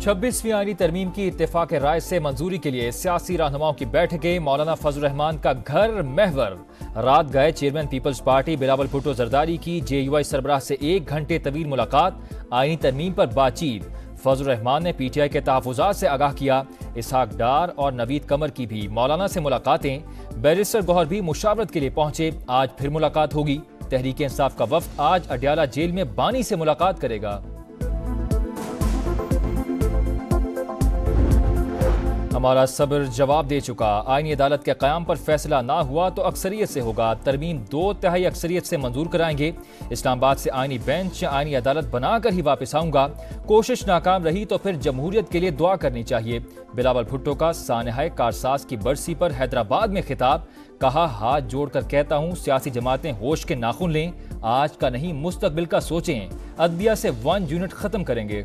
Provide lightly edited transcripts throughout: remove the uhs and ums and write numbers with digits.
26वीं आईनी तरमीम की इत्तेफाक राय से मंजूरी के लिए सियासी रहनुमाओं की बैठकें। मौलाना फजल रहमान का घर महवर। रात गए चेयरमैन पीपल्स पार्टी बिलावल भुट्टो जरदारी की JUI सरबराह से 1 घंटे तवील मुलाकात। आईनी तरमीम पर बातचीत। फजल रहमान ने PTI के तहफुजात से आगाह किया। इसहाक डार और नवीद कमर की भी मौलाना से मुलाकातें। बैरिस्टर गौहर भी मुशावरत के लिए पहुंचे। आज फिर मुलाकात होगी। तहरीक इंसाफ का वफ्द आज अडयाला जेल में बानी से मुलाकात करेगा। हमारा सब्र जवाब दे चुका। आईनी अदालत के क़याम पर फैसला ना हुआ तो अक्सरियत से होगा। तरमीम 2/3 अक्सरियत से मंजूर कराएंगे। इस्लामाबाद से आईनी बेंच आईनी अदालत बनाकर ही वापस आऊंगा। कोशिश नाकाम रही तो फिर जमहूरियत के लिए दुआ करनी चाहिए। बिलावल भुट्टो का सानहाए कारसाज की बरसी पर हैदराबाद में खिताब। कहा, हाथ जोड़कर कहता हूं सियासी जमातें होश के नाखून लें। आज का नहीं मुस्तकबिल का सोचें। अदबिया से 1 यूनिट खत्म करेंगे।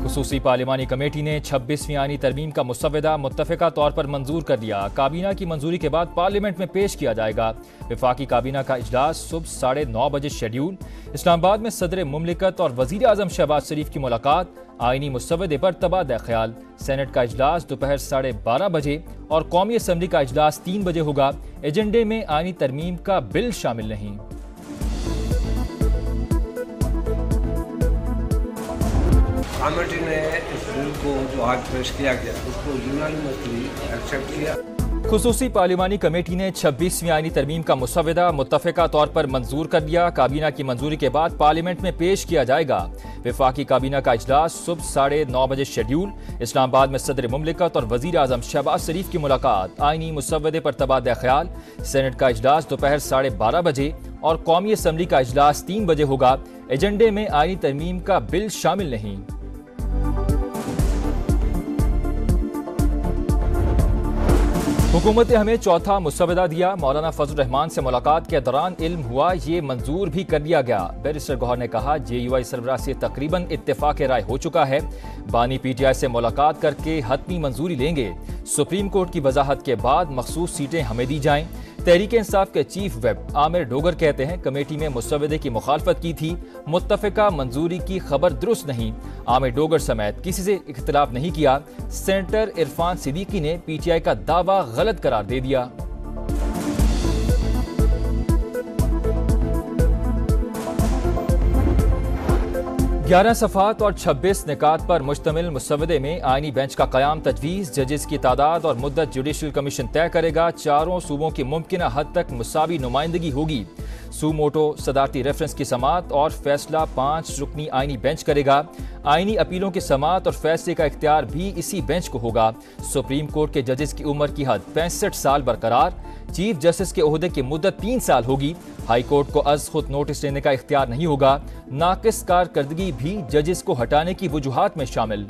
खुसूसी पार्लिमानी कमेटी ने 26वीं आईनी तरमीम का मुसव्वदा मुत्तफ़िका तौर पर मंजूर कर दिया। काबीना की मंजूरी के बाद पार्लियामेंट में पेश किया जाएगा। वफाकी काबीना का इजलास सुबह 9:30 बजे शेड्यूल। इस्लामाबाद में सदर मुमलिकत और वज़ीर आज़म शहबाज शरीफ की मुलाकात। आईनी मुसव्वदे पर तबादला ख्याल। सेनेट का इजलास दोपहर 12:30 बजे और कौमी असम्बली का इजलास 3 बजे होगा। एजेंडे में आईनी तरमीम का बिल शामिल नहीं। कमेटी ने इस बिल को जो आज पेश किया गया उसको यूनानिमसली एक्सेप्ट किया। खुसूसी पार्लिमानी कमेटी ने 26वीं आईनी तरमीम का मुसव्वदा मुत्तफ़िका तौर पर मंजूर कर दिया। काबीना की मंजूरी के बाद पार्लियामेंट में पेश किया जाएगा। वफाकी काबीना का इजलास सुबह 9:30 बजे शेड्यूल। इस्लामाबाद में सदर मुमलिकत और वज़ीर आज़म शहबाज शरीफ की मुलाकात। आईनी मुसव्वदे पर तबादला ख्याल। सेनेट का इजलास दोपहर 12:30 बजे और कौमी असम्बली का इजलास 3 बजे होगा। एजेंडे में आईनी तरमीम का बिल शामिल नहीं। हुकूमत ने हमें चौथा मुसव्वदा दिया। मौलाना फजल रहमान से मुलाकात के दौरान इल्म हुआ, ये मंजूर भी कर दिया गया। बैरिस्टर गौहर ने कहा, JUI सरबराह से तकरीबन इत्तेफाक राय हो चुका है। बानी PTI से मुलाकात करके हतमी मंजूरी लेंगे। सुप्रीम कोर्ट की वजाहत के बाद मखसूस सीटें हमें दी जाएं। तहरीक इंसाफ के चीफ व्हिप आमिर डोगर कहते हैं, कमेटी में मुसव्वदे की मुखालफत की थी। मुत्तफ़िका मंजूरी की खबर दुरुस्त नहीं। आमिर डोगर समेत किसी से इख्तिलाफ नहीं किया। सेनेटर इरफान सिद्दीकी ने PTI का दावा गलत करार दे दिया। ग्यारह सफ़ात और 26 निकात पर मुश्तमिल मुसव्वदे में आईनी बेंच का क़याम तजवीज़। जजेस की तादाद और मुद्दत जुडिशल कमीशन तय करेगा। चारों सूबों की मुमकिना हद तक मुसावी नुमाइंदगी होगी। सूमोटो सदारती रेफरेंस की समात और फैसला 5 रुकनी आईनी बेंच करेगा। आईनी अपीलों की समात और फैसले का इख्तियार भी इसी बेंच को होगा। सुप्रीम कोर्ट के जजेस की उम्र की हद 65 साल बरकरार। चीफ जस्टिस के ओहदे की मुद्दत 3 साल होगी। हाई कोर्ट को अज खुद नोटिस लेने का इख्तियार नहीं होगा। नाकिस कारकर्दगी भी जजेस को हटाने की वजूहात में शामिल।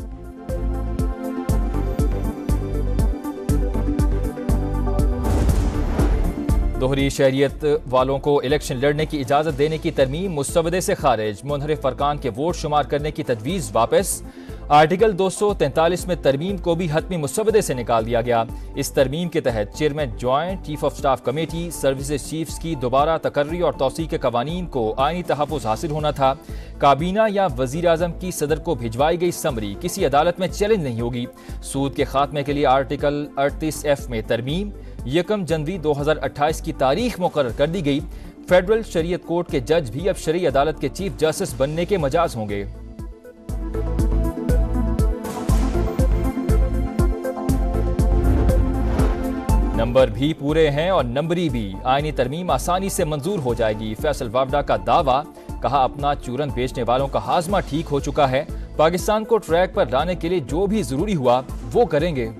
दोहरी शहरियत वालों को इलेक्शन लड़ने की इजाजत देने की तरमीम मुसव्वदे से खारिज। मुनहरिफ फरकान के वोट शुमार करने की तजवीज़ वापस। आर्टिकल 243 में तरमीम को भी हतमी मुसव्वदे से निकाल दिया गया। इस तरमीम के तहत chairman joint chief of staff committee services chiefs की दोबारा तकर्री और तौसी के कवानीन को आईनी तहफ़्फ़ुज़ हासिल होना था। काबीना या वज़ीर आज़म की सदर को भिजवाई गई समरी किसी अदालत में चैलेंज नहीं होगी। सूद के खात्मे के लिए आर्टिकल 38F में तरमीम। 1 जनवरी 2028 की तारीख मुकर्रर कर दी गई। फेडरल शरीयत कोर्ट के जज भी अब शरई अदालत के चीफ जस्टिस बनने के मजाज होंगे। नंबर भी पूरे हैं और नंबरी भी। आईनी तरमीम आसानी से मंजूर हो जाएगी। फैसल वावडा का दावा। कहा, अपना चूरन बेचने वालों का हाजमा ठीक हो चुका है। पाकिस्तान को ट्रैक पर लाने के लिए जो भी जरूरी हुआ वो करेंगे।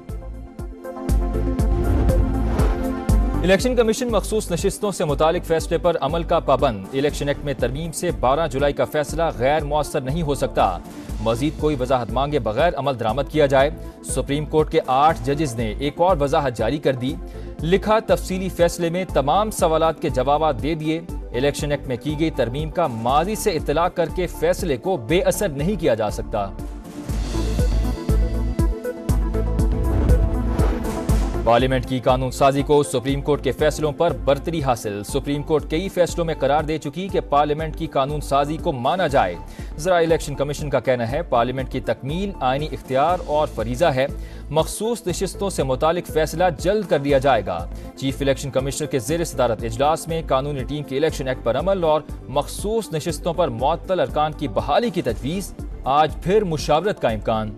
इलेक्शन कमीशन मखसूस नशिस्तों से मुतालिक फैसले पर अमल का पाबंद। इलेक्शन एक्ट में तरमीम से 12 जुलाई का फैसला गैर मुअस्सर नहीं हो सकता। मजीद कोई वजाहत मांगे बगैर अमल दरामद किया जाए। सुप्रीम कोर्ट के 8 जजेस ने एक और वजाहत जारी कर दी। लिखा, तफसीली फैसले में तमाम सवालात के जवाब दे दिए। इलेक्शन एक्ट में की गई तरमीम का माजी से इत्तला करके फैसले को बेअसर नहीं किया जा सकता। पार्लियामेंट की कानून साजी को सुप्रीम कोर्ट के फैसलों पर बरतरी हासिल। सुप्रीम कोर्ट कई फैसलों में करार दे चुकी कि पार्लियामेंट की कानून साजी को माना जाए। ज़राई इलेक्शन कमीशन का कहना है पार्लियामेंट की तकमील आईनी इख्तियार और फरीजा है। मखसूस नशिस्तों से मुतालिक फैसला जल्द कर दिया जाएगा। चीफ इलेक्शन कमिश्नर के ज़ेर सदारत इजलास में कानूनी टीम के इलेक्शन एक्ट पर अमल और मखसूस नशिस्तों पर मुअत्तल अरकान की बहाली की तजवीज़। आज फिर मुशावरत का इम्कान।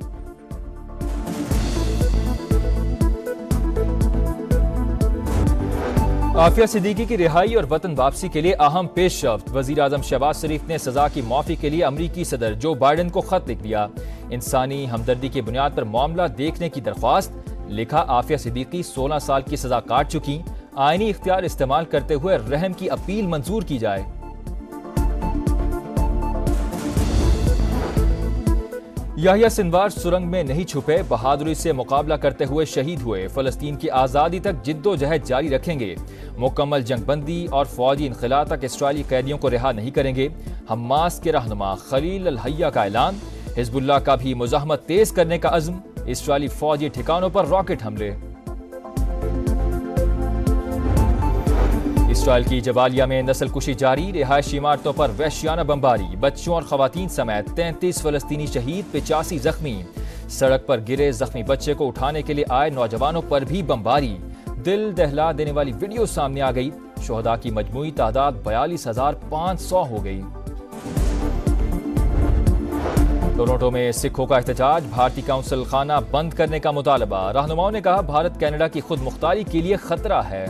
आफिया सिद्दीकी की रिहाई और वतन वापसी के लिए अहम पेशरफ्त। वजीर आजम शहबाज शरीफ ने सजा की माफी के लिए अमरीकी सदर जो बाइडन को खत लिख दिया। इंसानी हमदर्दी की बुनियाद पर मामला देखने की दरख्वास्त। लिखा आफिया सिद्दीकी 16 साल की सजा काट चुकी। आईनी इख्तियार इस्तेमाल करते हुए रहम की अपील मंजूर की जाए। याहिया सिनवार सुरंग में नहीं छुपे, बहादुरी से मुकाबला करते हुए शहीद हुए। फलस्तीन की आज़ादी तक जिद्दोजहद जारी रखेंगे। मुकम्मल जंगबंदी और फौजी इनखला तक इस्राइली कैदियों को रिहा नहीं करेंगे। हमास के रहनुमा खलील अल हय्या का ऐलान। हिजबुल्लाह का भी मुज़ाहमत तेज करने का अज़्म। इस्राइली फौजी ठिकानों पर रॉकेट हमले। इसराइल की जबालिया में नस्लकुशी जारी। रिहायशी इमारतों पर वहशियाना बमबारी। बच्चों और खवातीन समेत 33 फलस्तीनी शहीद, 85 जख्मी। सड़क पर गिरे जख्मी बच्चे को उठाने के लिए आए नौजवानों पर भी बमबारी। दिल दहला देने वाली वीडियो सामने आ गई। शोहदा की मजमूई तादाद 42,500 हो गई। टोरंटो में सिखों का एहतजाज। भारतीय काउंसिल खाना बंद करने का मुतालबा। रहनुमाओं ने कहा भारत कनाडा की खुद मुख्तारी के लिए खतरा है।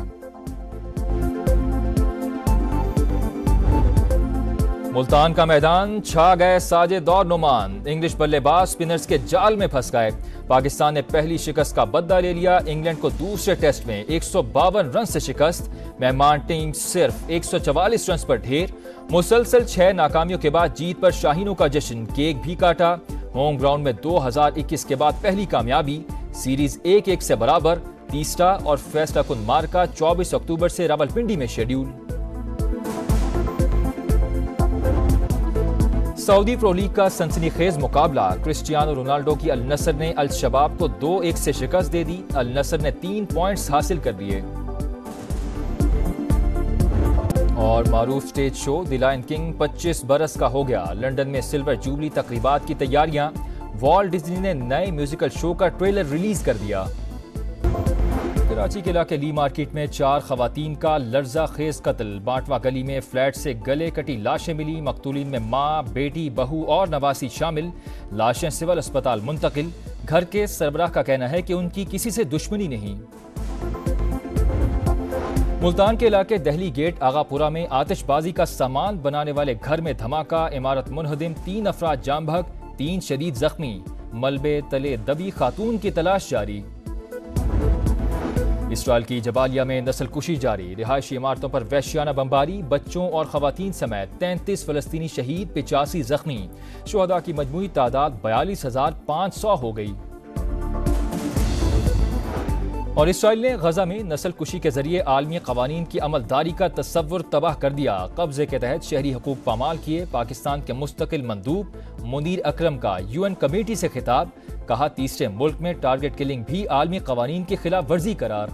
मुल्तान का मैदान छा गए साजिद और नुमान। इंग्लिश बल्लेबाज स्पिनर्स के जाल में फंस गए। पाकिस्तान ने पहली शिकस्त का बदला ले लिया। इंग्लैंड को दूसरे टेस्ट में 152 रन से शिकस्त। मेहमान टीम सिर्फ 144 रन पर ढेर। मुसलसल 6 नाकामियों के बाद जीत पर शाहीनों का जश्न। केक भी काटा। होम ग्राउंड में 2021 के बाद पहली कामयाबी। सीरीज 1-1 से बराबर। तीसरा और फैसला कुन मार्का 24 अक्टूबर से रावलपिंडी में शेड्यूल। सऊदी प्रो लीग का सनसनीखेज मुकाबला। क्रिस्टियानो रोनाल्डो की अल नसर ने अल शबाब को 2-1 से शिकस्त दे दी। अल नसर ने 3 पॉइंट्स हासिल कर लिए। और मारूफ stage show the Lion King 25 बरस का हो गया। लंदन में सिल्वर जुबली तकरीबात की तैयारियां। वॉल्ट डिज्नी ने नए म्यूजिकल शो का ट्रेलर रिलीज कर दिया। कराची के इलाके ली मार्केट में 4 खवातीन का लर्जा खेज कत्ल। बांटवा गली में फ्लैट से गले कटी लाशें मिली। मकतूलीन में माँ, बेटी, बहू और नवासी शामिल। लाशें सिविल अस्पताल मुंतकिल। घर के सरबराह का कहना है कि उनकी किसी से दुश्मनी नहीं। मुल्तान के इलाके दहली गेट आगापुरा में आतिशबाजी का सामान बनाने वाले घर में धमाका। इमारत मुनहदिम, 3 अफराद जाम बहक, 3 शदीद जख्मी। मलबे तले दबी खातून की तलाश जारी। इसराइल की जबालिया में नस्लकुशी जारी। रिहायशी इमारतों पर वहशियाना बमबारी। बच्चों और खवातीन समेत 33 फलस्तीनी शहीद, 85 जख्मी। शोहदा की मजमूई तादाद 42,500 हो गई। और इसराइल ने गजा में नस्लकुशी के जरिए आलमी कवानीन की अमलदारी का तस्वुर तबाह कर दिया। कब्जे के तहत शहरी हकूक पामाल किए। पाकिस्तान के मुस्तकिल मंदूब मुनीर अकरम का UN कमेटी से खिताब। कहा तीसरे मुल्क में टारगेट किलिंग भी आलमी कवानीन की खिलाफ वर्जी करार।